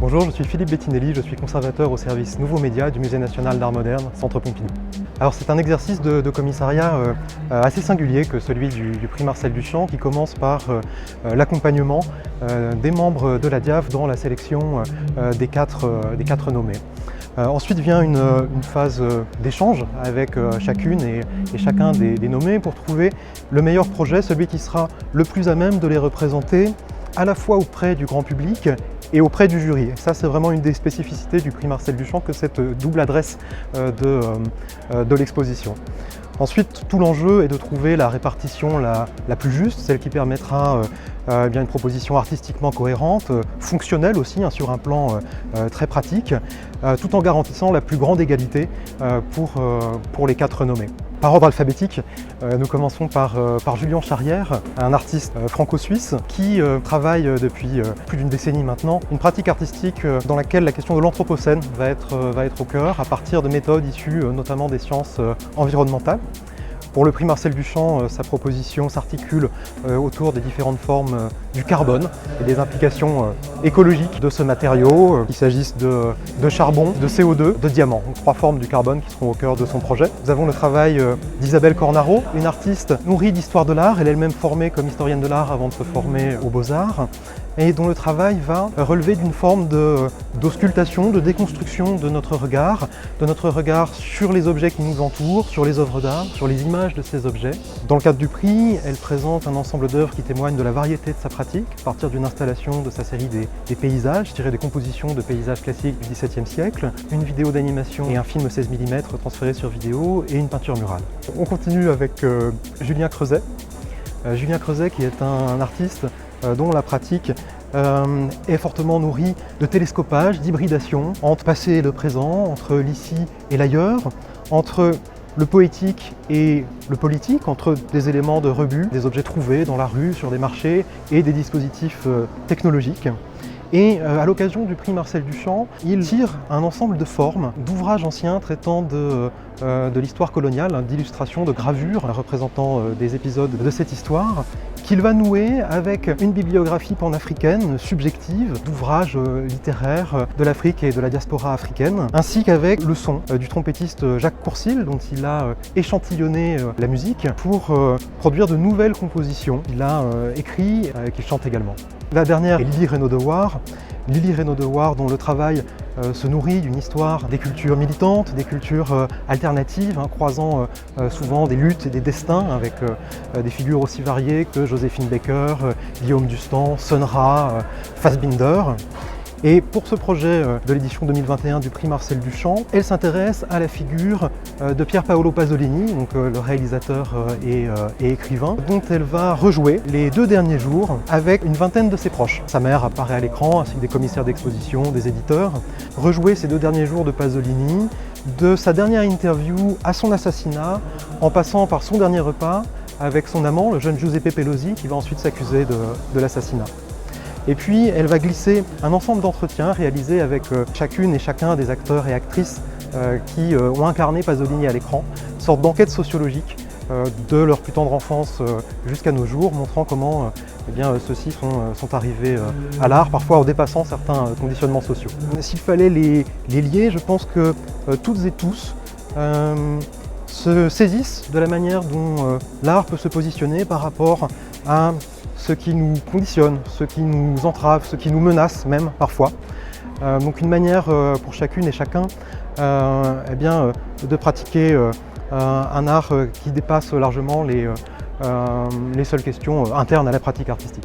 Bonjour, je suis Philippe Bettinelli, je suis conservateur au service Nouveaux Médias du Musée national d'art moderne, Centre Pompidou. Alors c'est un exercice de commissariat assez singulier que celui du prix Marcel Duchamp qui commence par l'accompagnement des membres de la DIAF dans la sélection des quatre nommés. Ensuite vient une phase d'échange avec chacune et chacun des nommés pour trouver le meilleur projet, celui qui sera le plus à même de les représenter à la fois auprès du grand public et auprès du jury. Et ça, c'est vraiment une des spécificités du prix Marcel Duchamp, que cette double adresse de l'exposition. Ensuite, tout l'enjeu est de trouver la répartition la plus juste, celle qui permettra bien une proposition artistiquement cohérente, fonctionnelle aussi, sur un plan très pratique, tout en garantissant la plus grande égalité pour les quatre nommés. Par ordre alphabétique, nous commençons par Julien Charrière, un artiste franco-suisse qui travaille depuis plus d'une décennie maintenant une pratique artistique dans laquelle la question de l'anthropocène va être au cœur, à partir de méthodes issues notamment des sciences environnementales. Pour le prix Marcel Duchamp, sa proposition s'articule autour des différentes formes du carbone et des implications écologiques de ce matériau, qu'il s'agisse de charbon, de CO2, de diamant, donc trois formes du carbone qui seront au cœur de son projet. Nous avons le travail d'Isabelle Cornaro, une artiste nourrie d'histoire de l'art, elle est elle-même formée comme historienne de l'art avant de se former aux Beaux-Arts, et dont le travail va relever d'une forme d'auscultation, de déconstruction de notre regard sur les objets qui nous entourent, sur les œuvres d'art, sur les images de ces objets. Dans le cadre du prix, elle présente un ensemble d'œuvres qui témoignent de la variété de sa pratique, à partir d'une installation de sa série des paysages, tirée des compositions de paysages classiques du XVIIe siècle, une vidéo d'animation et un film 16 mm transféré sur vidéo, et une peinture murale. On continue avec Julien Creuset. Julien Creuset qui est un artiste dont la pratique est fortement nourrie de télescopage, d'hybridation entre le passé et le présent, entre l'ici et l'ailleurs, entre le poétique et le politique, entre des éléments de rebut, des objets trouvés dans la rue, sur des marchés, et des dispositifs technologiques. Et à l'occasion du prix Marcel Duchamp, il tire un ensemble de formes, d'ouvrages anciens traitant de l'histoire coloniale, d'illustrations, de gravures représentant des épisodes de cette histoire, qu'il va nouer avec une bibliographie panafricaine subjective d'ouvrages littéraires de l'Afrique et de la diaspora africaine, ainsi qu'avec le son du trompettiste Jacques Courcil, dont il a échantillonné la musique pour produire de nouvelles compositions. Il a écrit et qu'il chante également. La dernière est Lily Renaud-Dewar. Lily Renaud-Dewar, dont le travail se nourrit d'une histoire des cultures militantes, des cultures alternatives, croisant souvent des luttes et des destins avec des figures aussi variées que Joséphine Baker, Guillaume Dustan, Sun Ra, Fassbinder. Et pour ce projet de l'édition 2021 du prix Marcel Duchamp, elle s'intéresse à la figure de Pier Paolo Pasolini, donc le réalisateur et écrivain, dont elle va rejouer les 2 derniers jours avec une vingtaine de ses proches. Sa mère apparaît à l'écran, ainsi que des commissaires d'exposition, des éditeurs. Rejouer ces 2 derniers jours de Pasolini, de sa dernière interview à son assassinat, en passant par son dernier repas avec son amant, le jeune Giuseppe Pelosi, qui va ensuite s'accuser de l'assassinat. Et puis elle va glisser un ensemble d'entretiens réalisés avec chacune et chacun des acteurs et actrices qui ont incarné Pasolini à l'écran, une sorte d'enquête sociologique de leur plus tendre enfance jusqu'à nos jours, montrant comment ceux-ci sont arrivés à l'art, parfois en dépassant certains conditionnements sociaux. S'il fallait les lier, je pense que toutes et tous se saisissent de la manière dont l'art peut se positionner par rapport à ce qui nous conditionne, ce qui nous entrave, ce qui nous menace même parfois. Donc une manière pour chacune et chacun de pratiquer un art qui dépasse largement les seules questions internes à la pratique artistique.